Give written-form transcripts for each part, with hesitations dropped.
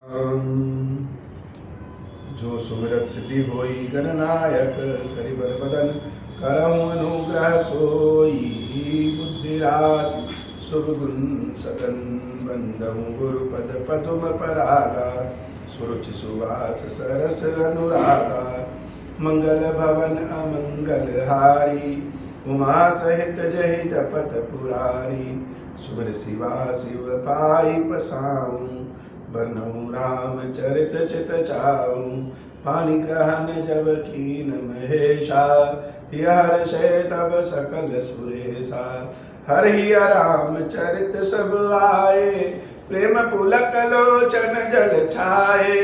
जो सुमिरत सिद्धि होई गणनायक करिबर बदन करहु अनुग्रह सोई बुद्धि राशि शुभ गुण सदन बंदहु गुरुपद पदुम परागा सुरुचि सुवास सरस अनुरागा मंगल भवन अमंगल हारी उमा सहित जहि जपत पुरारी सुमिर शिवा शिव पाई पसाऊं बरनऊं राम चरित चित चाऊं पानी ग्रहण जब कीन महेशा हर शय तब सकल सुरेशा हर ही राम चरित सब आए प्रेम पुलक लोचन जल छाए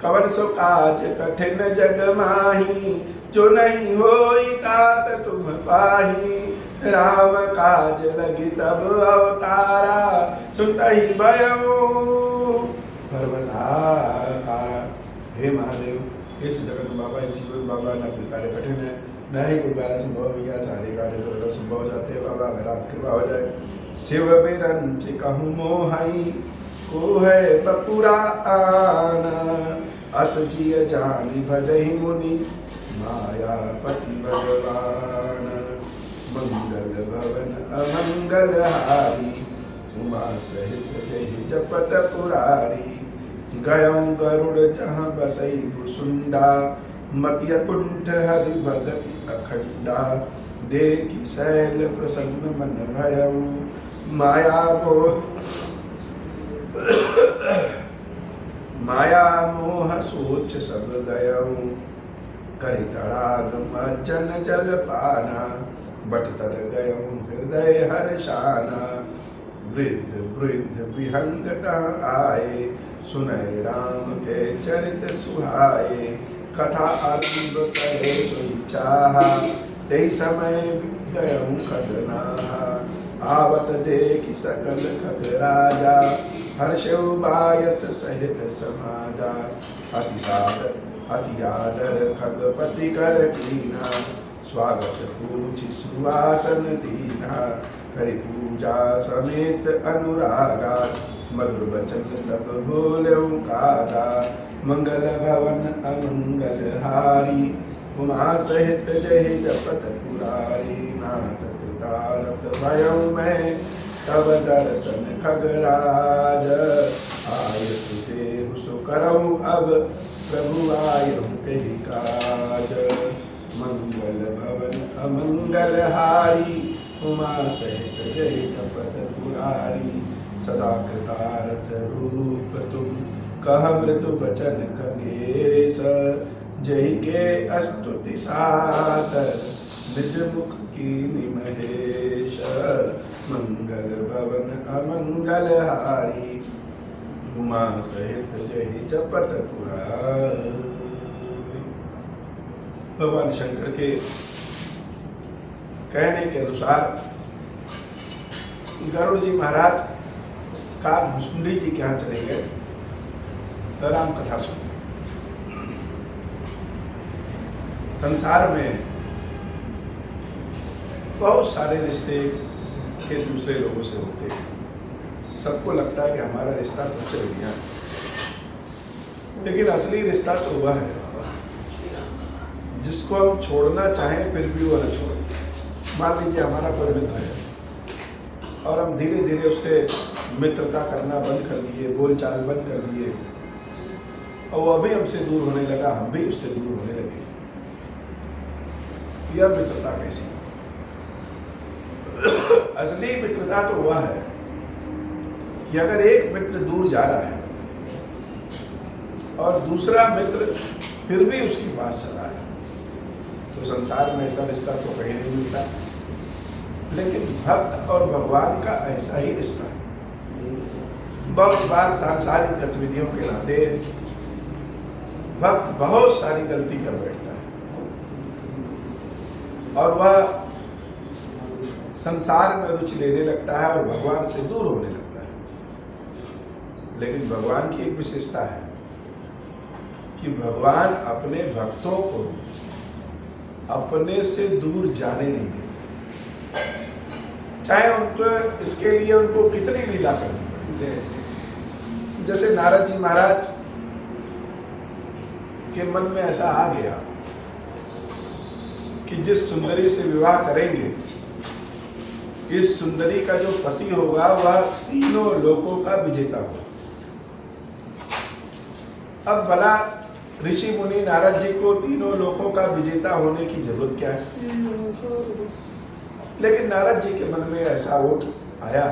कवन सो काज कठिन जग माही जो नहीं होई तात तुम पाही राम काज लगी तब अवतारा सुनता ही भयऊ पर्वताकारा। हे महादेव, इस जगत बाबा, इस जीवन बाबा, न कोई कार्य कठिन है, न ही कोई कार्य संभव भैया, सारे कार्य सरल संभव हो जाते हैं बाबा, अगर आप कृपा हो जाए। शिव बिरंच कहूँ मोहाई को है बपुरा आना अस जिय जानी भजहि मुनि मायापति भगवान मंगल भवन अमंगल हारी उमा सहित जहि जपत पुरारी गयं गरुड़ जहाँ बसई भुसुंडा मतिय कुंठ हरि भगति अखंडा देखि शैल प्रसन्न मन भयऊ माया मोह सोच सब गयऊ करि तड़ाग मज्जन जल पाना बट तर गयऊ हृदय हर्षाना वृद्ध वृद्ध विहंगता आए सुनय राम के चरित सुहाए कथा आरंभ करे सोई चाहा ते समय गयऊ खगनाहा आवत देखि सकल खग राजा हर्षौ बायस सहित समाजा अति आदर खगपति कर कीना स्वागत पूछि सुवासन दीना करि पूजा समेत अनुरागा मधुर बचन तब बोलऊ कागा मंगल भवन अमंगल हारी उमा सहित जहि जपत पुरारी नाथ कृतारथ भयऊ मैं तब दर्शन खगराज आय तुझे सो करऊं अब प्रभु आयु कही काज मंगल भवन अमंगल हारी उमा सहित जय जपत पुरारी सदा कृतारथ रूप तुम कह मृदु वचन खगेश जय के अस्तुति सादर निज मुख की निमहेश मंगल भवन अमंगल हारी उमा सहित जय जपत पुरारी। भगवान शंकर के कहने के अनुसार गरुड़ जी महाराज का भुसुंडी जी के यहाँ चले गए। राम कथा सुन। संसार में बहुत सारे रिश्ते के दूसरे लोगों से होते हैं। सबको लगता है कि हमारा रिश्ता सबसे बढ़िया है, लेकिन असली रिश्ता तो वह है जिसको हम छोड़ना चाहें फिर भी वो न छोड़े। मान लीजिए हमारा कोई मित्र है और हम धीरे धीरे उससे मित्रता करना बंद कर दिए, बोलचाल बंद कर दिए, और वो अभी हमसे दूर होने लगा, हम भी उससे दूर होने लगे। यह मित्रता कैसी? असली मित्रता तो वह है कि अगर एक मित्र दूर जा रहा है और दूसरा मित्र फिर भी उसके पास चला है, तो संसार में ऐसा रिश्ता तो कहीं नहीं मिलता। लेकिन भक्त और भगवान का ऐसा ही रिश्ता है। बहुत बार सांसारिक गतिविधियों के नाते भक्त बहुत सारी गलती कर बैठता है और वह संसार में रुचि लेने लगता है और भगवान से दूर होने लगता है। लेकिन भगवान की एक विशेषता है कि भगवान अपने भक्तों को अपने से दूर जाने नहीं देते, चाहे उनको इसके लिए उनको कितनी लीला करनी पड़े। जैसे नारद जी महाराज कि मन में ऐसा आ गया कि जिस सुंदरी से विवाह करेंगे, इस सुंदरी का जो पति होगा वह तीनों लोकों का विजेता होगा। अब भला ऋषि मुनि नारद जी को तीनों लोकों का विजेता होने की जरूरत क्या है? लेकिन नारद जी के मन में ऐसा उठ आया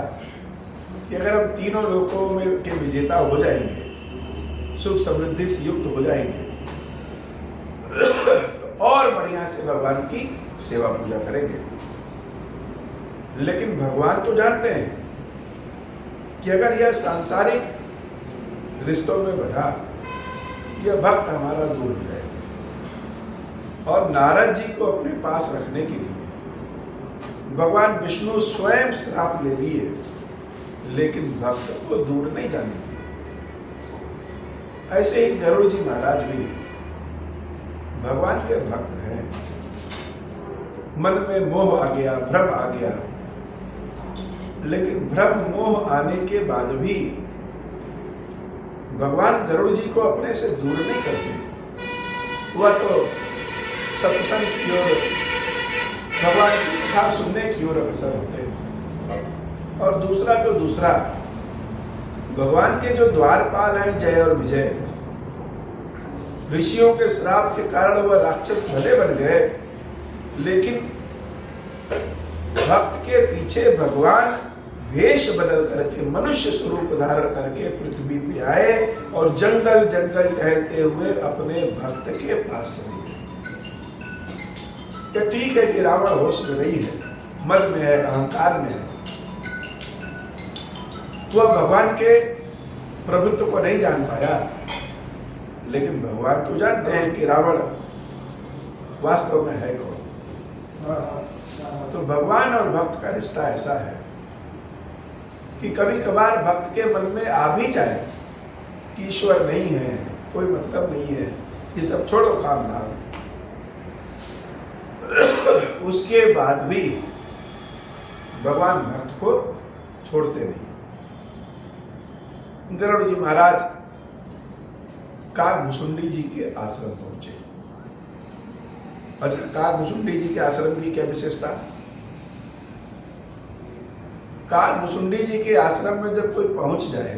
कि अगर हम तीनों लोकों में के विजेता हो जाएंगे, सुख समृद्धि से युक्त हो जाएंगे, तो और बढ़िया से भगवान की सेवा पूजा करेंगे। लेकिन भगवान तो जानते हैं कि अगर यह सांसारिक रिश्तों में बधा, यह भक्त हमारा दूर हो जाएगा। और नारद जी को अपने पास रखने के लिए भगवान विष्णु स्वयं श्राप ले लिए, लेकिन भक्त को दूर नहीं जाने दिए। ऐसे ही गरुड़ जी महाराज भी भगवान के भक्त हैं। मन में मोह आ गया, भ्रम आ गया, लेकिन भ्रम मोह आने के बाद भी भगवान गरुड़ जी को अपने से दूर नहीं करते। वह तो सत्संग की ओर, भगवान की कथा सुनने की ओर अग्रसर होते हैं। और दूसरा तो दूसरा, भगवान के जो द्वारपाल हैं जय और विजय, ऋषियों के श्राप के कारण वह राक्षस भले बन गए, लेकिन भक्त के पीछे भगवान वेश बदल करके मनुष्य स्वरूप धारण करके पृथ्वी पे आए और जंगल जंगल टहलते हुए अपने भक्त के पास चले गए। ये ठीक है कि रावण होश में नहीं है, मद में है, अहंकार में है, वह भगवान के प्रभुत्व को नहीं जान पाया। लेकिन भगवान तो जानते हैं कि रावण वास्तव में है कौन। तो भगवान और भक्त का रिश्ता ऐसा है कि कभी कभार भक्त के मन में आ भी जाए कि ईश्वर नहीं है, कोई मतलब नहीं है, ये सब छोड़ो काम धाम, उसके बाद भी भगवान भक्त को छोड़ते नहीं। गरुड़ जी महाराज काकभुसुंडी जी के आश्रम पहुंचे। अच्छा, काकभुसुंडी जी के आश्रम की क्या विशेषता? काकभुसुंडी जी के आश्रम में जब कोई पहुंच जाए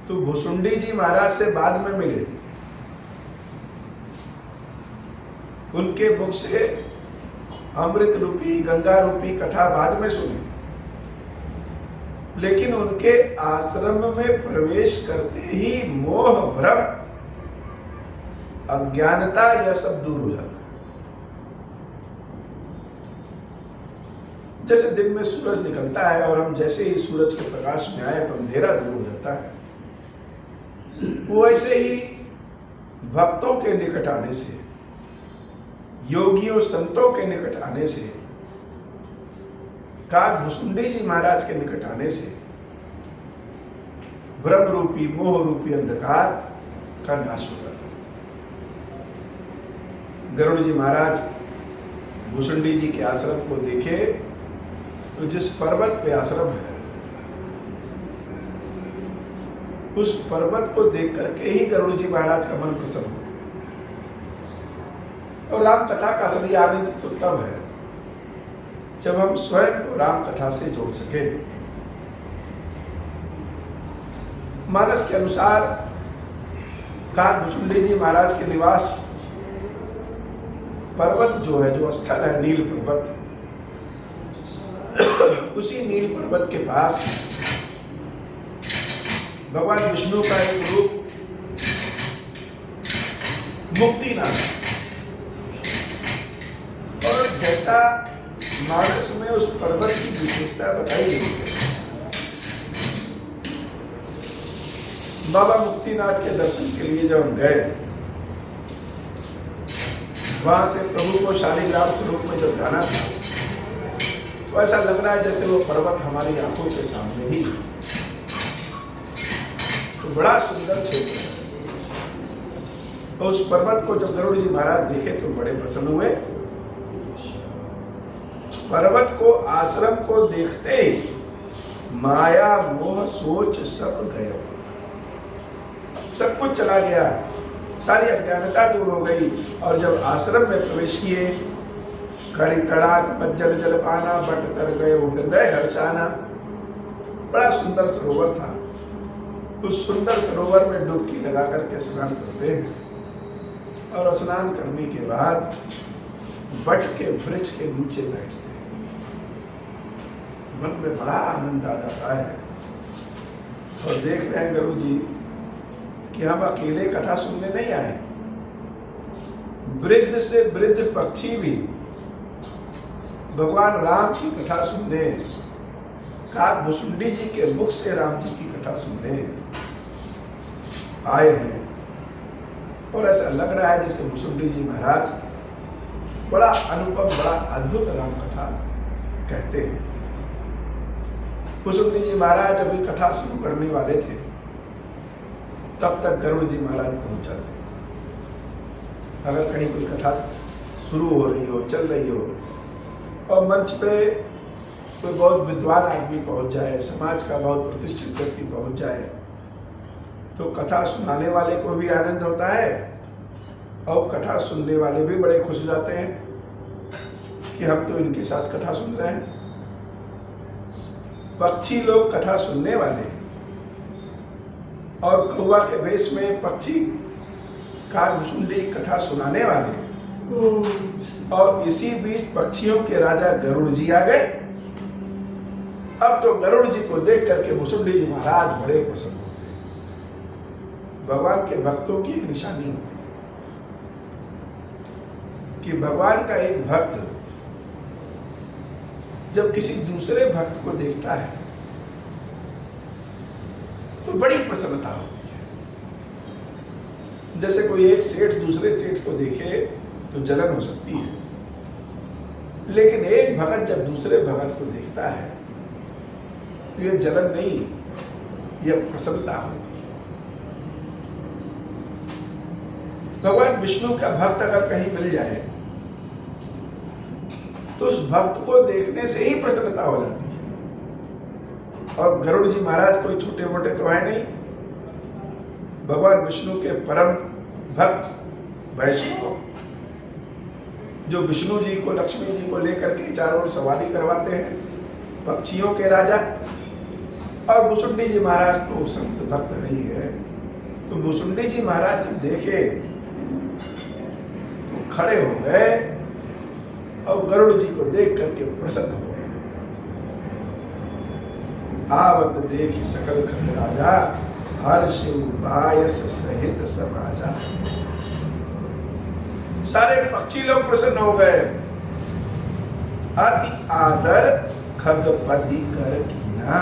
तो भुसुंडी जी महाराज से बाद में मिले, उनके मुख से अमृत रूपी गंगा रूपी कथा बाद में सुने, लेकिन उनके आश्रम में प्रवेश करते ही मोह भ्रम अज्ञानता यह सब दूर हो जाता। जैसे दिन में सूरज निकलता है और हम जैसे ही सूरज के प्रकाश में आए तो अंधेरा दूर हो जाता है, वैसे ही भक्तों के निकट आने से, योगियों संतों के निकट आने से, काकभुसुंडी जी महाराज के निकट आने से भ्रम रूपी मोह रूपी अंधकार का नाश हो जाता है। गरुड़ जी महाराज भुसुंडी जी के आश्रम को देखे तो जिस पर्वत पे आश्रम है, उस पर्वत को देख करके ही गरुड़ जी महाराज का मन प्रसन्न हो। और राम कथा का असली आनंद तो तब है जब हम स्वयं को राम कथा से जोड़ सके। मानस के अनुसार काकभुसुंडी जी महाराज के निवास पर्वत जो है, जो स्थल है नील पर्वत, उसी नील पर्वत के पास भगवान विष्णु का एक रूप मुक्तिनाथ, और जैसा मानस में उस पर्वत की विशेषता बताई गई है, बाबा मुक्तिनाथ के दर्शन के लिए जब हम गए, वहां से प्रभु को शालिग्राम स्वरूप में जब जाना था, तो ऐसा लग रहा है जैसे वो पर्वत हमारी आंखों के सामने ही, तो बड़ा सुंदर क्षेत्र है। तो उस पर्वत को जब गरुड़ जी महाराज देखे तो बड़े प्रसन्न हुए। पर्वत को, आश्रम को देखते ही माया मोह सोच सब गया, सब कुछ चला गया। सारी अज्ञानता दूर हो गई। और जब आश्रम में प्रवेश किए, करी तड़ाक मज्जल जल पाना, बट तर गए हृदय हर्षाना। बड़ा सुंदर सरोवर था। उस सुंदर सरोवर में डुबकी लगा करके स्नान करते हैं और स्नान करने के बाद बट के वृक्ष के नीचे बैठते हैं। मन में बड़ा आनंद आ जाता है और देख रहे हैं गुरु जी कि हम अकेले कथा सुनने नहीं आए। वृद्ध से वृद्ध पक्षी भी भगवान राम की कथा सुनने, काकभुसुंडी जी के मुख से राम जी की कथा सुनने आए हैं। और ऐसा लग रहा है जैसे भुसुंडी जी महाराज बड़ा अनुपम, बड़ा अद्भुत राम कथा कहते हैं। भुसुंडी जी महाराज अभी कथा शुरू करने वाले थे, तब तक गरुड़ जी महाराज पहुंच जाते। अगर कहीं कोई कथा शुरू हो रही हो, चल रही हो, और मंच पे कोई बहुत विद्वान आदमी पहुंच जाए, समाज का बहुत प्रतिष्ठित व्यक्ति पहुंच जाए, तो कथा सुनाने वाले को भी आनंद होता है और कथा सुनने वाले भी बड़े खुश हो जाते हैं कि हम तो इनके साथ कथा सुन रहे हैं। पक्षी लोग कथा सुनने वाले और कौवा के वेश में पक्षी काकभुसुंडी कथा सुनाने वाले, और इसी बीच पक्षियों के राजा गरुड़ जी आ गए। अब तो गरुड़ जी को देख करके भुसुंडी जी महाराज बड़े प्रसन्न होते हैं। भगवान के भक्तों की एक निशानी होती है कि भगवान का एक भक्त जब किसी दूसरे भक्त को देखता है तो बड़ी प्रसन्नता होती है। जैसे कोई एक सेठ दूसरे सेठ को देखे तो जलन हो सकती है, लेकिन एक भगत जब दूसरे भगत को देखता है तो यह जलन नहीं, यह प्रसन्नता होती है। भगवान विष्णु का भक्त अगर कहीं मिल जाए तो उस भक्त को देखने से ही प्रसन्नता हो जाती है। और गरुड़ जी महाराज कोई छोटे मोटे तो है नहीं, भगवान विष्णु के परम भक्त वैष्णव, जो विष्णु जी को, लक्ष्मी जी को लेकर के चारों ओर सवारी करवाते हैं, पक्षियों के राजा। और भुसुंडी जी महाराज तो संत भक्त नहीं है, तो भुसुंडी जी महाराज जब देखे तो खड़े हो गए और गरुड़ जी को देख करके प्रसन्न हो। आवत देख सकल खग राजा, हर्ष बायस सहित समाजा। सारे पक्षी लोग प्रसन्न हो गए। अति आदर खगपति कर कीना,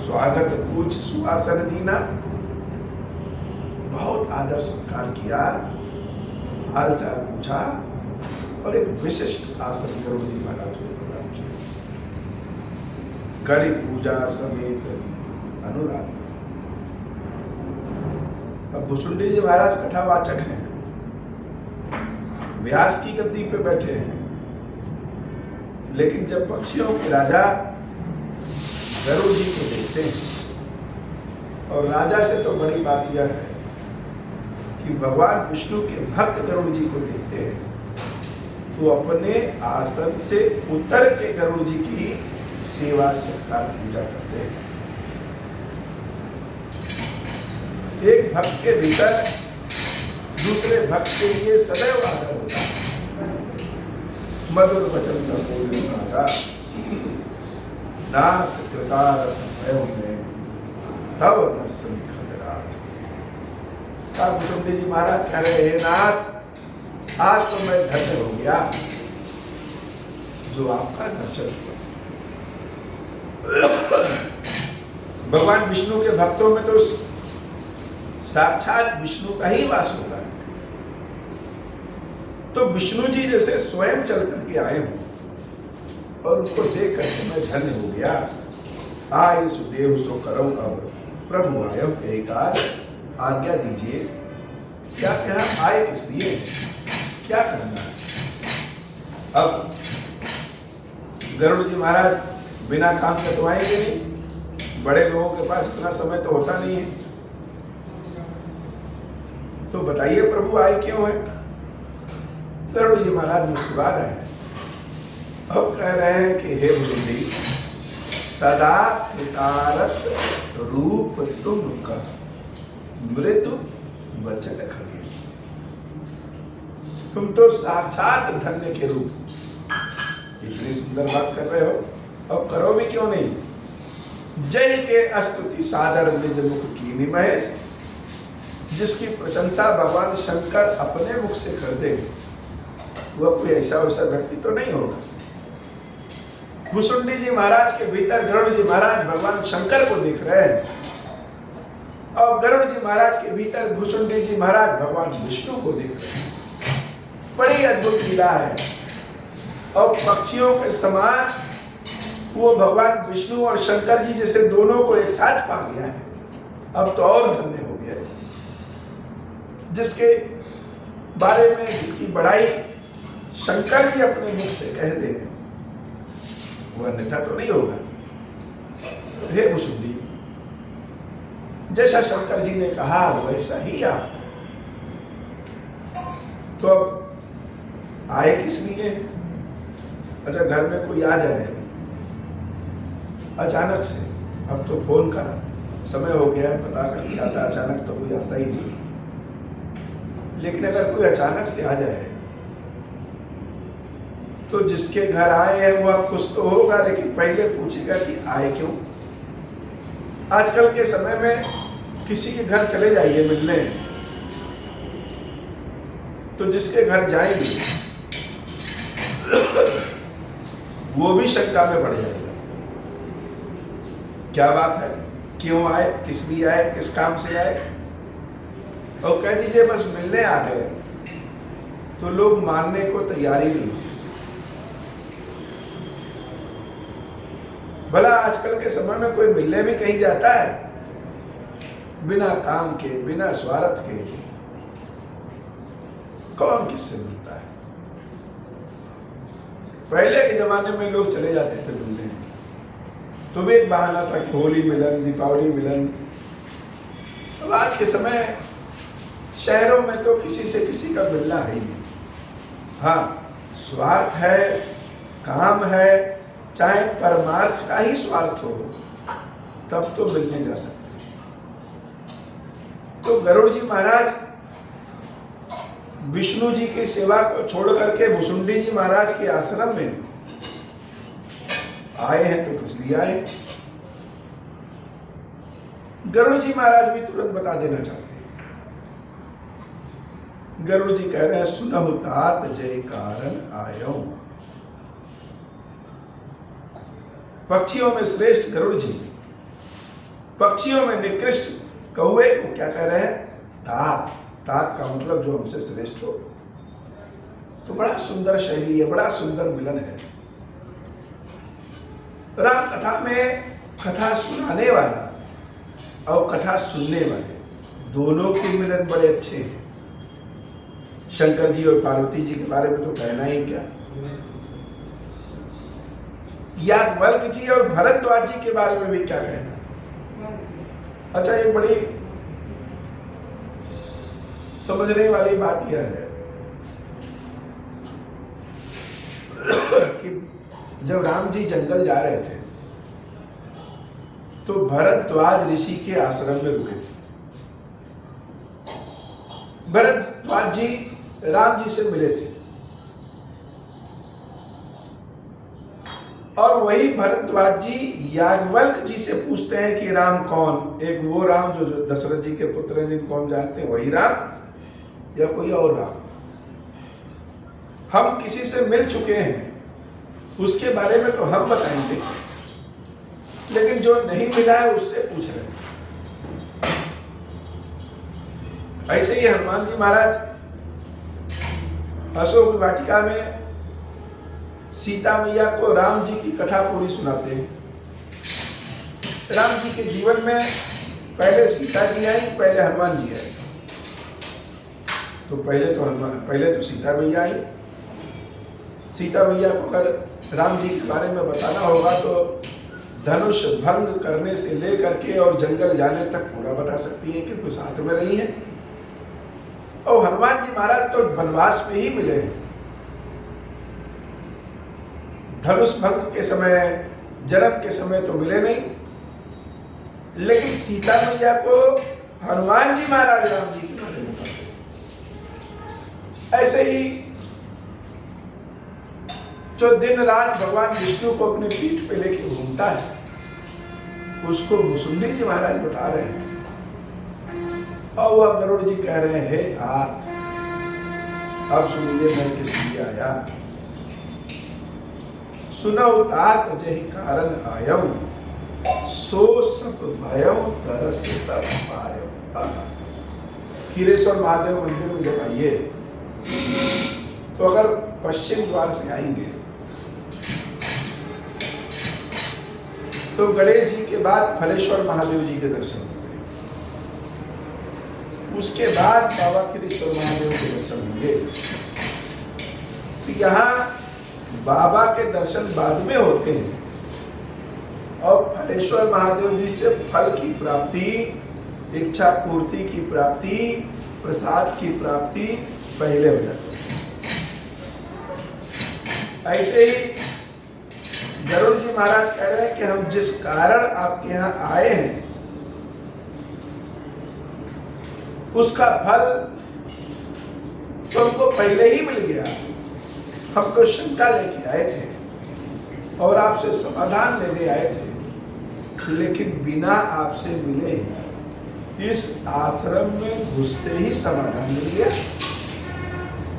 स्वागत पूछ सुआसन दीना। बहुत आदर सत्कार किया, हालचाल पूछा और एक विशिष्ट आसन गरुड़ जी महाराज को प्रदान किया। करी पूजा समेत अनुराग। अब भुसुंडी जी महाराज कथावाचक हैं, व्यास की गद्दी पे बैठे हैं, लेकिन जब पक्षियों के राजा गरुड़ जी को देखते हैं, और राजा से तो बड़ी बात यह है कि भगवान विष्णु के भक्त गरुड़ जी को देखते हैं, तो अपने आसन से उतर के गरुड़ जी की सेवा सत्कार पूजा करते हैं। एक भक्त के भीतर दूसरे भक्त के लिए सदैव आदर होता है। मधुर वचन का नाथ कृतार्थ भयो में तब दर्शन खगरा। काकभुसुंडी जी महाराज कह रहे हैं, नाथ आज तो मैं धन्य हो गया जो आपका दर्शन हुआ। भगवान विष्णु के भक्तों में तो साक्षात विष्णु का ही वास होता है। तो विष्णु जी जैसे स्वयं चल करके आए हो और उनको देख करके मैं धन्य हो गया। आय सुदेव सो करो, अब प्रभु आयो एकाद आज्ञा दीजिए। क्या यहाँ आए किस लिए, क्या करना है? अब गरुड़ जी महाराज बिना काम के तो आएंगे नहीं, बड़े लोगों के पास इतना समय तो होता नहीं है। तो बताइए प्रभु आए क्यों है? गरुड़ जी महाराज मुस्कुरा रहे हैं और कह रहे हैं कि हे भुसुंडी, सदा कृतारथ रूप तुम का मृदु वचन खगेश। तुम तो साक्षात धन्य के रूप। इतनी सुंदर बात कर रहे हो और करो भी क्यों नहीं? जय के अस्तुति सादर निज मुख कीनी महेश। जिसकी प्रशंसा भगवान शंकर अपने मुख से कर दे, वह कोई ऐसा वैसा व्यक्ति तो नहीं होगा। भुसुंडी जी महाराज के भीतर गरुड़ जी महाराज भगवान शंकर को देख रहे हैं और गरुड़ जी महाराज के भीतर भुसुंडी जी महाराज भगवान विष्णु को देख रहे हैं। बड़ी अद्भुत लीला है। और पक्षियों के समाज वो भगवान विष्णु और शंकर जी जैसे दोनों को एक साथ पा गया है। अब तो और धन्य हो गया है। जिसके बारे में जिसकी बड़ाई शंकर जी अपने मुख से कह दे, वो अन्यथा तो नहीं होगा। हे भुसुंडी, जैसा शंकर जी ने कहा वैसा ही आप। तो अब आए किस लिए? अच्छा, घर में कोई आ जाए अचानक से, अब तो फोन का समय हो गया है, पता कर लिया था, अचानक तो कोई आता ही नहीं। लेकिन अगर कोई अचानक से आ जाए तो जिसके घर आए हैं वह खुश तो होगा, लेकिन पहले पूछेगा कि आए क्यों। आजकल के समय में किसी के घर चले जाइए मिलने, तो जिसके घर जाएंगे वो भी शंका में पड़ जाएगा। क्या बात है, क्यों आए, किस लिए आए, किस काम से आए। और कह दीजिए बस मिलने आ गए, तो लोग मानने को तैयार ही नहीं। भला आजकल के समय में कोई मिलने भी कहीं जाता है बिना काम के, बिना स्वार्थ के? कौन किससे मिलता है? पहले के जमाने में लोग चले जाते थे मिलने, तो भी एक बहाना था कि होली मिलन, दीपावली मिलन। अब आज के समय शहरों में तो किसी से किसी का मिलना है ही नहीं। हाँ, स्वार्थ है, काम है, चाहे परमार्थ का ही स्वार्थ हो, तब तो मिलने जा सकते। तो गरुड़ जी महाराज विष्णु जी की सेवा को छोड़ करके भुसुंडी जी महाराज के आश्रम में आए हैं, तो किस लिए आए? गरुड़ जी महाराज भी तुरंत बता देना चाहते हैं। गरुड़ जी कह रहे हैं, सुनहु तात जय कारण आयो। पक्षियों में श्रेष्ठ गरुड़ जी, पक्षियों में निकृष्ट कौवे को क्या कह रहे हैं? तात। तात का मतलब जो हमसे श्रेष्ठ हो। तो बड़ा सुंदर शैली है, बड़ा सुंदर मिलन है। राम कथा में कथा सुनाने वाला और कथा सुनने वाले दोनों के मिलन बड़े अच्छे हैं। शंकर जी और पार्वती जी के बारे में तो कहना ही क्या। याज्ञवल्क्य जी और भरद्वाज जी के बारे में भी क्या कहना। अच्छा, एक बड़ी समझने वाली बात यह है कि जब राम जी जंगल जा रहे थे तो भरद्वाज ऋषि के आश्रम में रुके थे। भरद्वाज जी राम जी से मिले थे और वही भरद्वाज जी याज्ञवल्क्य जी से पूछते हैं कि राम कौन? एक वो राम जो दशरथ जी के पुत्र हैं जिनको हम जानते हैं, वही राम या कोई और राम? हम किसी से मिल चुके हैं उसके बारे में तो हम बताएंगे, लेकिन जो नहीं मिला है उससे पूछ रहे हैं। ऐसे ही हनुमान जी महाराज अशोक वाटिका में सीता मैया को राम जी की कथा पूरी सुनाते हैं। राम जी के जीवन में पहले सीता जी आई, पहले हनुमान जी आए। तो पहले तो सीता मैया आई। सीता मैया को अगर राम जी के बारे में बताना होगा तो धनुष भंग करने से लेकर के और जंगल जाने तक पूरा बता सकती है, क्योंकि साथ में रही है। और हनुमान जी महाराज तो वनवास में ही मिले हैं। धनुष भंग के समय, जन्म के समय तो मिले नहीं, लेकिन सीता मैया को हनुमान जी महाराज राम जी के बारे में बताते। ऐसे ही जो दिन रात भगवान विष्णु को अपने पीठ पे लेके घूमता है, उसको मुसुंडी जी महाराज बता रहे हैं। और वह गरुड़ जी कह रहे हैं, हे तात, अब सुनिए मैं किस लिए आया। सुनो तात जहि कारण आयम, सो सब भयम तरस तब पायम। खीरेश्वर महादेव मंदिर में जब आइए तो अगर पश्चिम द्वार से आएंगे तो गणेश जी के बाद फलेश्वर महादेव जी के दर्शन होंगे, उसके बाद बाबा खीरेश्वर महादेव के दर्शन होंगे। तो यहाँ बाबा के दर्शन बाद में होते हैं और फलेश्वर महादेव जी से फल की प्राप्ति, इच्छा पूर्ति की प्राप्ति, प्रसाद की प्राप्ति पहले हो जाती है। ऐसे ही गरुड़ जी महाराज कह रहे हैं कि हम जिस कारण आपके यहाँ आए हैं उसका फल तो हमको पहले ही मिल गया। हमको शंका लेके आए थे और आपसे समाधान लेने आए थे, लेकिन बिना आपसे मिले ही इस आश्रम में घुसते ही समाधान मिल गया।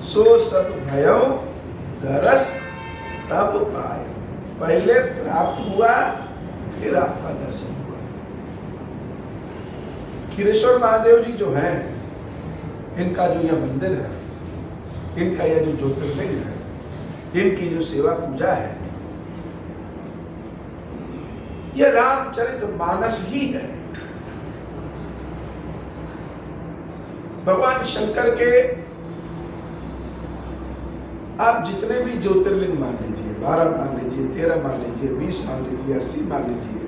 सो सब भयो दरस तब पाए, पहले प्राप्त हुआ फिर आपका दर्शन हुआ। खीरेश्वर महादेव जी जो हैं, इनका जो यह मंदिर है, इनका यह जो ज्योतिर्लिंग है, इनकी जो सेवा पूजा है, यह रामचरितमानस ही है। भगवान शंकर के आप जितने भी ज्योतिर्लिंग मान लीजिए, 12 मान लीजिए, 13 मान लीजिए, 20 मान लीजिए, 80 मान लीजिए,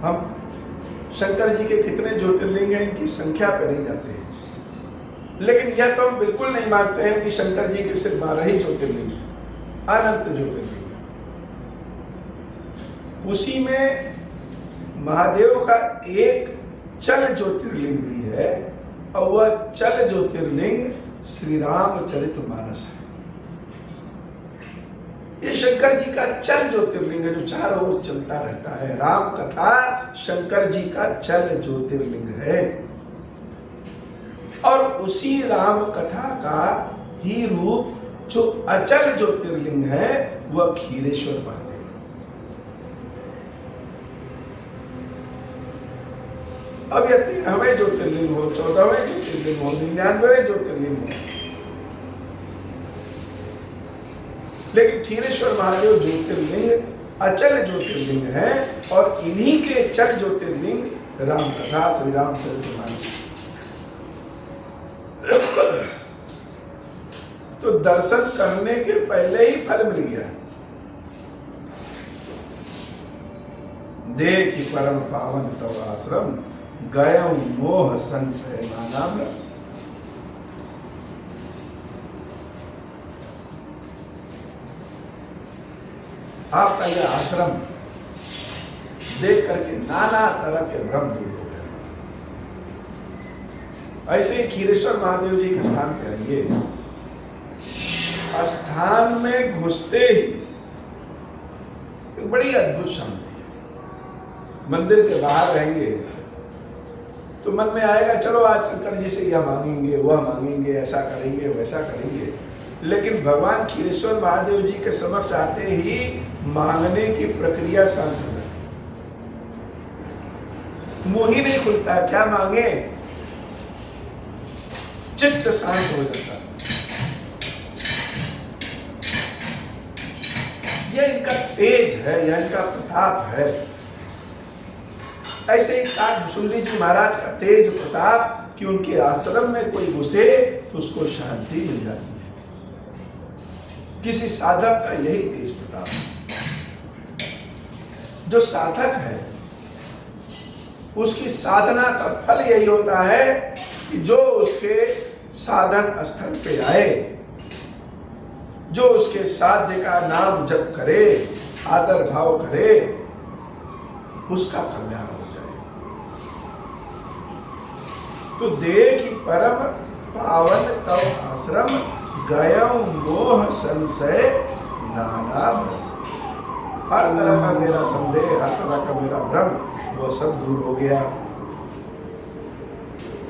हम शंकर जी के कितने ज्योतिर्लिंग हैं इनकी संख्या पर नहीं जाते हैं। लेकिन यह तो हम बिल्कुल नहीं मानते हैं कि शंकर जी के सिर्फ 12 ही ज्योतिर्लिंग, अनंत ज्योतिर्लिंग। उसी में महादेव का एक चल ज्योतिर्लिंग भी है और वह चल ज्योतिर्लिंग श्री रामचरितमानस है। ये शंकर जी का चल ज्योतिर्लिंग है जो चारों ओर चलता रहता है। राम कथा शंकर जी का चल ज्योतिर्लिंग है और उसी राम कथा का ही रूप जो अचल ज्योतिर्लिंग है वह खीरेश्वर महादेव। अब यह 13वें ज्योतिर्लिंग हो, 14वें ज्योतिर्लिंग हो, 99वें ज्योतिर्लिंग हो, लेकिन खीरेश्वर महादेव ज्योतिर्लिंग अचल ज्योतिर्लिंग है और इन्हीं के चल ज्योतिर्लिंग राम कथा श्री रामचरितमानस। तो दर्शन करने के पहले ही फल मिल गया। देखि परम पावन तव आश्रम, गय मोह संशय नानाम। आपका यह आश्रम देख करके नाना तरह के भ्रम दूर हो गए। ऐसे ही खीरेश्वर महादेव जी के स्थान पे आइए, स्थान में घुसते ही एक बड़ी अद्भुत शांति है। मंदिर के बाहर रहेंगे तो मन में आएगा चलो आज शंकर जी से यह मांगेंगे, वह मांगेंगे, ऐसा करेंगे, वैसा करेंगे। लेकिन भगवान खीरेश्वर महादेव जी के समक्ष आते ही मांगने की प्रक्रिया शांत हो जाती, मुंह ही नहीं खुलता, क्या मांगे, चित्त शांत हो जाता। यह इनका तेज है, यह इनका प्रताप है। ऐसे ही काकभूषुंडी जी महाराज का तेज प्रताप कि उनके आश्रम में कोई घुसे तो उसको शांति मिल जाती है। किसी साधक का यही तेज प्रताप है। जो साधक है उसकी साधना का फल यही होता है कि जो उसके साधन स्थल पे आए, जो उसके साध्य का नाम जप करे, आदर भाव करे, उसका कल्याण हो जाए। तो देख परम पावन तव आश्रम, गयौ मोह संशय नाना भ्रम। हर तरह का मेरा संदेह, हर तरह का मेरा भ्रम, वो सब दूर हो गया।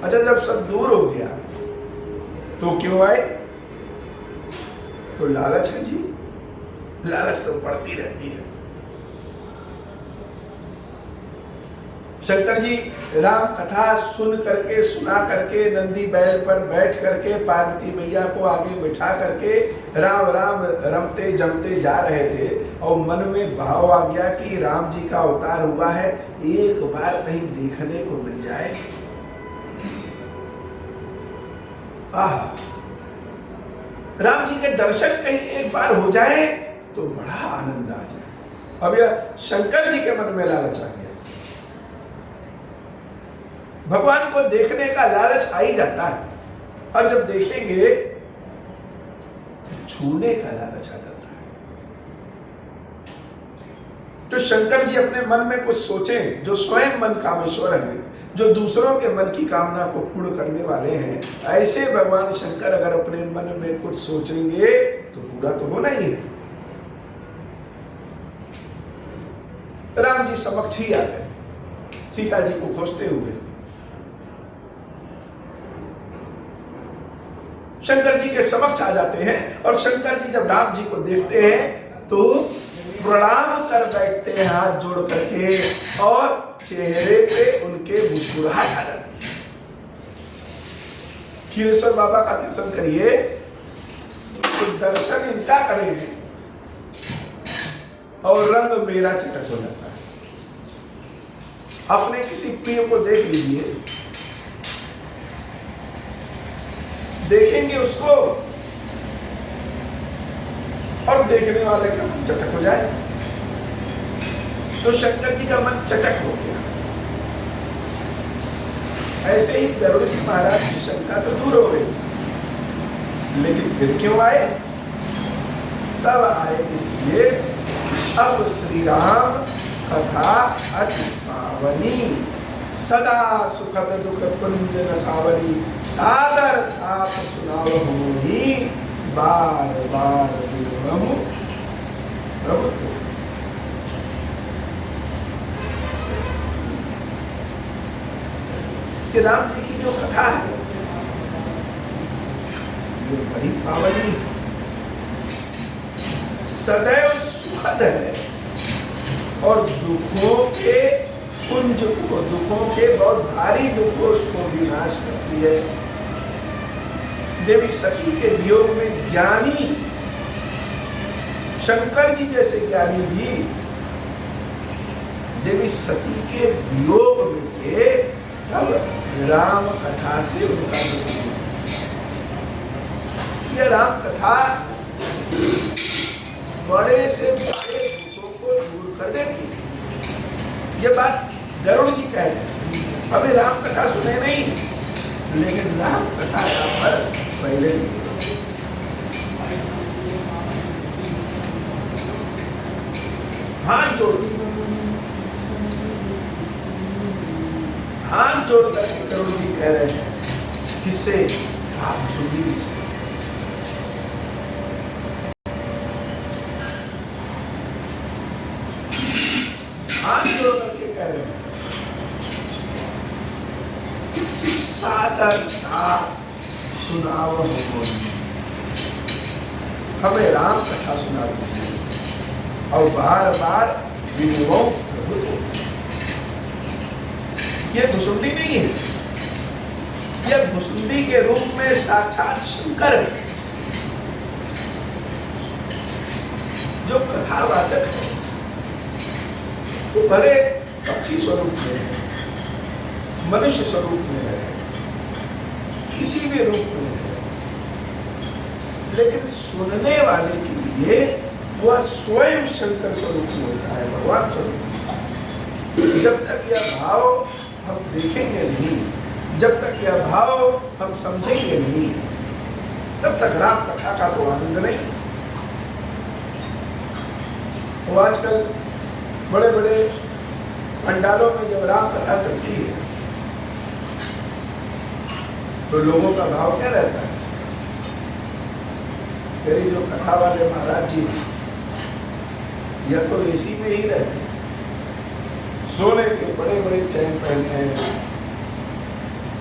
अच्छा, जब सब दूर हो गया तो क्यों आए? तो लालच है जी, लालच तो बढ़ती रहती है। शंकर जी राम कथा सुन करके, सुना करके, नंदी बैल पर बैठ करके, पार्वती मैया को आगे बिठा करके राम राम रमते जमते जा रहे थे और मन में भाव आ गया कि राम जी का अवतार हुआ है, एक बार कहीं देखने को मिल जाए। आह, राम जी के दर्शन कहीं एक बार हो जाए तो बड़ा आनंद आ जाए। अब यह शंकर जी के मन में लालच आ गया। भगवान को देखने का लालच आ ही जाता है, और जब देखेंगे तो छूने का लालच आ जाता है। तो शंकर जी अपने मन में कुछ सोचें, जो स्वयं मन कामेश्वर हैं, जो दूसरों के मन की कामना को पूर्ण करने वाले हैं, ऐसे भगवान शंकर अगर अपने मन में कुछ सोचेंगे तो पूरा तो होना ही है। राम जी समक्ष ही आ गए, सीता जी को खोजते हुए। शंकर जी के समक्ष आ जाते हैं, और शंकर जी जब राम जी को देखते हैं तो प्रणाम कर बैठते हैं हाथ जोड़ करके, और चेहरे पे उनके मुस्कुराहट आ जाती है। खीरेश्वर बाबा का दर्शन करिए तो दर्शन इनका करेंगे और रंग मेरा चटक हो जाता है। अपने किसी प्रिय को देख लीजिए, देखेंगे उसको और देखने वाले का मन चटक हो जाए। तो शंकर जी का मन चटक हो गया। ऐसे ही गरुड़ जी महाराज की शंका तो दूर हो गई, लेकिन फिर क्यों आए? तब आए इसलिए अब श्री राम कथा अति पावनी, सदा सुखद दुख कुंज नसावनी, सादर आप सुनाओ मोही, बार बार विरहूं प्रभु को। कि राम जी की जो कथा है ये बड़ी पावनी, सदैव सुखद है, और दुखों के कुंज को, दुखों के बहुत भारी दुखों उसको विनाश करती है। देवी सती के वियोग में ज्ञानी शंकर जी जैसे ज्ञानी भी देवी सती के वियोग में थे, तब राम कथा से उनका दुख। यह राम कथा बड़े से बड़े दुखों को दूर कर देती है। यह बात गरुड़ जी कहते हैं। अभी राम कथा सुने नहीं, लेकिन राम कथा का फल पहले हाथ जोड़ करके गरुड़ जी कह रहे हैं, किससे? आप सुनिए से। हाथ जोड़ करके कह रहे हैं, सादर सुनाओ हमें राम कथा सुना दीजिए, और बार बार विनों प्रभु को। यह घुसुंडी नहीं है, यह घुसुंडी के रूप में साक्षात शंकर है, जो कथावाचक है। वो भले पक्षी स्वरूप में है, मनुष्य स्वरूप में है, किसी भी रूप में है, लेकिन सुनने वाले के लिए वह स्वयं शंकर स्वरूप में होता है, भगवान स्वरूप। जब तक यह भाव हम देखेंगे नहीं, जब तक यह भाव हम समझेंगे नहीं, तब तक राम कथा का तो आनंद नहीं। तो आजकल बड़े बड़े पंडालों में जब राम कथा चलती है तो लोगों का भाव क्या रहता है? तेरी जो कथा वाले महाराज जी या तो एसी में ही रहते, सोने के बड़े बड़े चैन पहने हैं,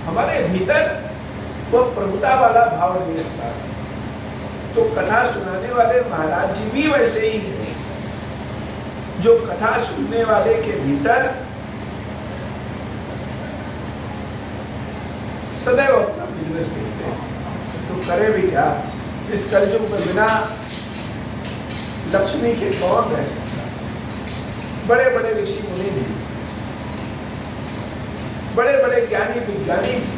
हमारे भीतर वो प्रभुता वाला भाव नहीं रहता। तो कथा सुनाने वाले महाराज जी भी वैसे ही है, जो कथा सुनने वाले के भीतर सदैव अपना बिजनेस देखते हैं। तो करे भी क्या? इस कलयुग में बिना लक्ष्मी के कौन रह सकता है? बड़े बड़े ऋषि मुनि भी, बड़े बड़े ज्ञानी विज्ञानी भी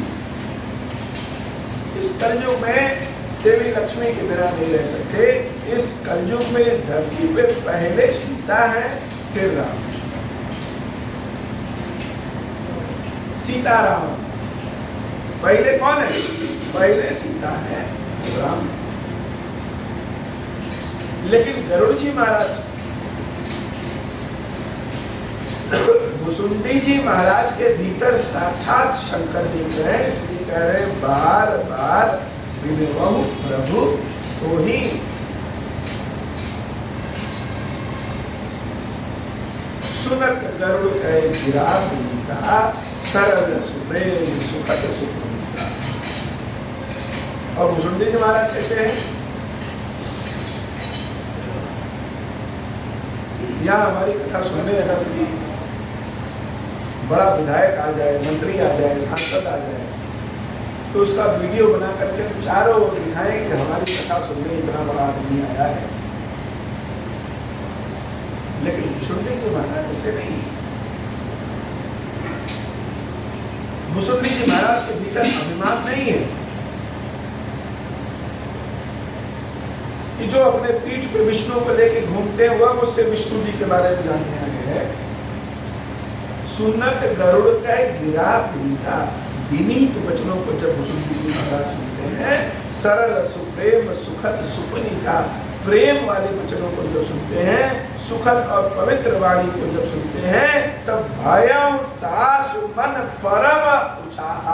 इस कलयुग में देवी लक्ष्मी के बिना नहीं रह सकते। इस कलयुग में इस धरती पे पहले सीता है, फिर राम। सीताराम पहले कौन है? पहले सीता है, राम। लेकिन गरुड़ जी महाराज, भुसुंडी जी महाराज के भीतर साक्षात शंकर दिख रहे हैं, इसलिए कह रहे बार बार विनवहु प्रभु तो ही। सुनत गरुड़ कहे गिरा पुनीता, सरल सुप्रेम सुखद सुपुनीता। और भुसुंडी जी महाराज कैसे हैं? यहाँ हमारी कथा सुनने अगर बड़ा विधायक आ जाए, मंत्री आ जाए, सांसद आ जाए, तो उसका वीडियो बना करके चारों ओर दिखाएं कि हमारी कथा सुनने इतना बड़ा आदमी आया है। लेकिन भुसुंडी जी महाराज ऐसे नहीं। भुसुंडी जी महाराज के भीतर अभिमान नहीं है कि जो अपने पीठ पे विष्णु को लेके घूमते हैं वह मुझसे विष्णु जी के बारे में जानने आए हैं। सुनत गरुड़ का गिरा पुनीता, विनीत वचनों को जब भुसुंडी जी महाराज सुनते हैं, सरल सुप्रेम सुखद सुपुनीता, प्रेम वाले वचनों को जब सुनते हैं, सुखद और पवित्र वाणी को जब सुनते हैं, तब भयं तासु मन परम उत्साह।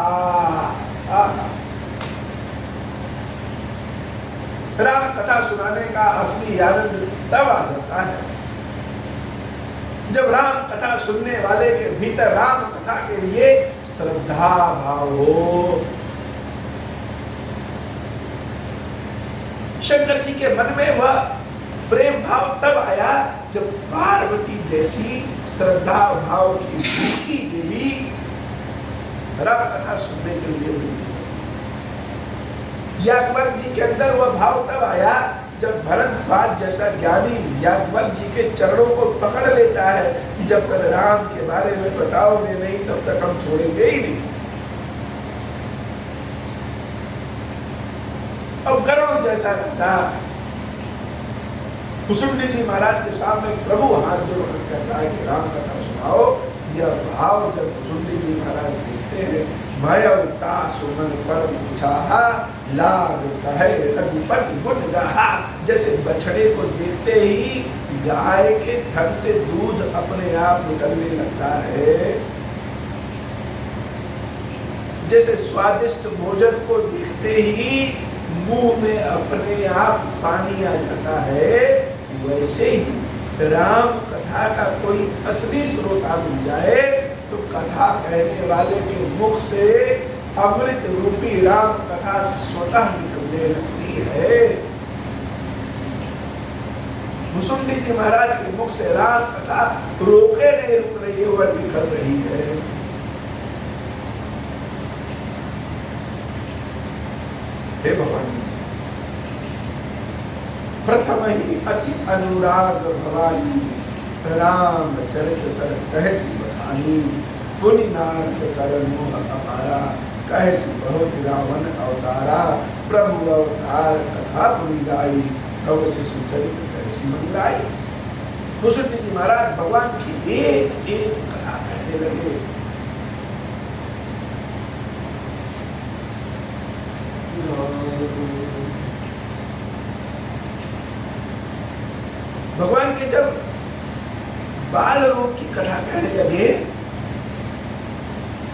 राम कथा सुनाने का असली आनंद तब आ जाता है जब राम कथा सुनने वाले के भीतर राम कथा के लिए श्रद्धा भाव हो। शंकर जी के मन में वह प्रेम भाव तब आया जब पार्वती जैसी श्रद्धा भाव की भूखी देवी राम कथा सुनने के लिए मिली। याज्ञवल्क्य जी के अंदर वह भाव तब आया जब भरद्वाज जैसा ज्ञानी याज्ञवल्क्य जी के चरणों को पकड़ लेता है कि जब तक राम के बारे में बताओगे नहीं तब तक हम छोड़ेंगे ही नहीं। अब गरुड़ जैसा राजा भुसुंडी जी महाराज के सामने प्रभु हाथ जोड़कर कहता है कि राम कथा सुनाओ। यह भाव जब भुसुंडी जी महाराज देखते हैं, भयवता सुमन परम उत्साहा, लाग कहे रघुपति गुण गाहा। जैसे बछड़े को देखते ही गाय के थन से दूध अपने आप निकलने लगता है, जैसे स्वादिष्ट भोजन को देखते ही मुंह में अपने आप पानी आ जाता है, वैसे ही राम कथा का कोई असली श्रोता मिल जाए तो कथा कहने वाले के मुख से अमृत रूपी राम कथा स्वतः निकलने लगती है। भुसुंडी जी महाराज के मुख से राम कथा रोके नहीं रुक रही है, वह निकल रही है। हे भगवान, प्रथम ही अति अनुराग भवानी, राम चरित सर कहे सी बखानी, पुनि नारद कर मोह अपारा, कहे सी बहुत रावण अवतारा, प्रभु अवतार कथा पुनि गाई, तब शिशु चरित कहे सी मंगाई। भुसुंडी जी महाराज भगवान की एक एक कथा कहने लगे।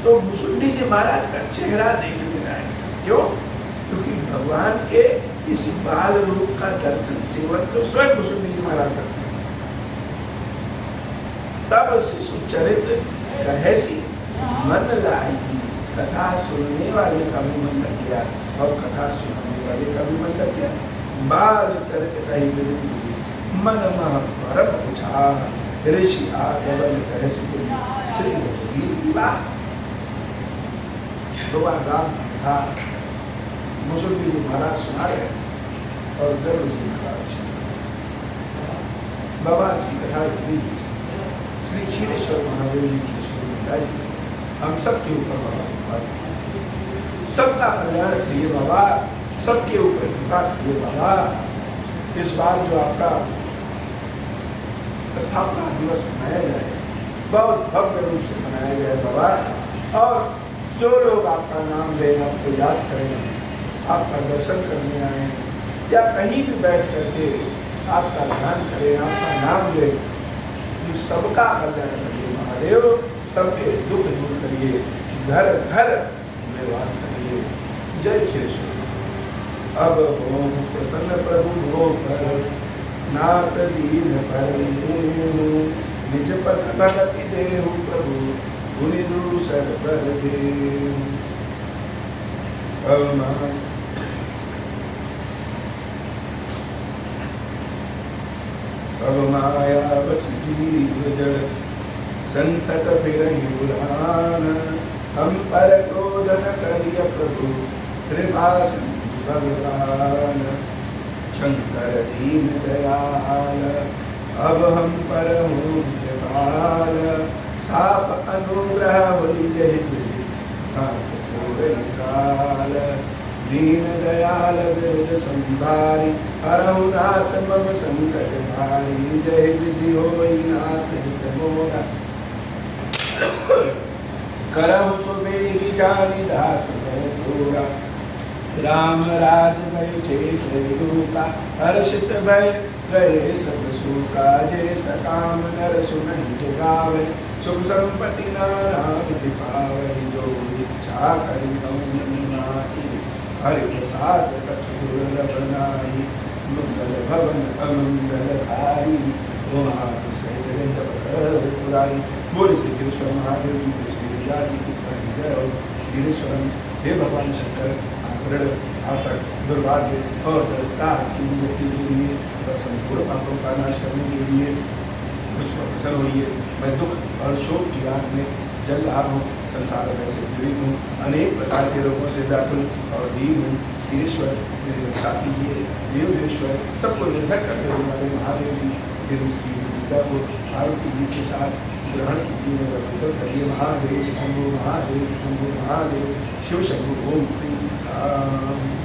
तो मुसुंडी जी महाराज का चेहरा देखने लायक था। क्यों? क्योंकि भगवान के इस बाल रूप का दर्शन सेवन तो स्वयं मुसुंडी जी महाराज करते हैं। तब शिशु चरित्र रहसी मन लाई, कथा सुनने वाले का भी मन लग गया और कथा सुनाने वाले का भी मन लग गया। बाल चरित्र कही मन मह परम पूछा, ऋषि आगमन रहस्य श्री रघुवीर विवाह। राम था मुसुंडी जी महाराज सुना रहे और गरुड़ जी महाराज बाबा जी कथा इतनी श्री क्षीरेश्वर महादेव जी की शुरू हम सबके ऊपर बाबा सबका कल्याण किए बाबा, सबके ऊपर कृपा किए बाबा। इस बार जो आपका स्थापना दिवस मनाया जाए बहुत भव्य रूप से मनाया जाए बाबा, और जो लोग आपका नाम ले, आपको याद करें, आपका दर्शन करने आए या कहीं भी बैठ करके आपका ध्यान करें, आपका नाम ले, इन सबका कल्याण करिए महादेव, सबके दुख दूर करिए, घर घर में वास करिए। जय क्षीरेश्वर। अब ओम प्रसन्न प्रभु हो पर नाथ दीन पर निज पद भगति देहु प्रभु गुनि दूसर पर देहु। अब माया बस जीव जड़ संतत फिरहि बुलान, हम पर क्रोध न करिय प्रभु कृपा सिंधु भगवान। शंकर दीन दयाल अब हम पर हो कृपाल, साप अनुग्रह होई जहि काल। दीन दयाल बिरज संभारी, हरहु नाथ मम संकट भारी। जय विधि होई नाथ हित मोरा, करहु सुबेहि जानि दास भय तोरा। राम राज बैठे का हर्षित भय गए सब सुखा। जय सकाम नर सुनहि गावे, सुख संपत्ति नाना विधि पावै। जो इच्छा करि मौन नाहि, हरि प्रसाद कछु दुर्लभ नाहि। मंगल भवन अमंगल हारी, वहाँ सहित जब कर पुराई। बोले श्री गिरीश्वर महादेव जी की श्री विद्या जी की जय हो। गिरीश्वर हे भगवान शंकर, आतक दुर्भाग्य और दरिद्रता की मुक्ति के लिए और संपूर्ण पापों का नाश करने के लिए मुझ पर प्रसन्न होइए। मैं दुख और शोक की आग में जल रहा हूँ, संसार में से पीड़ित हूँ, अनेक प्रकार के रोगों से व्याकुल और दीन हूँ। ईश्वर मेरी रक्षा कीजिए। देवेश्वर सबको निर्भर करते हुए हमारे महादेव जी मेरी इसकी विद्या को पार्वती जी के साथ ग्रहण कीजिए और पूजन करिए। महादेव शंभु, महादेव शंभु, महादेव शिव शंभु। ओम श्री राम।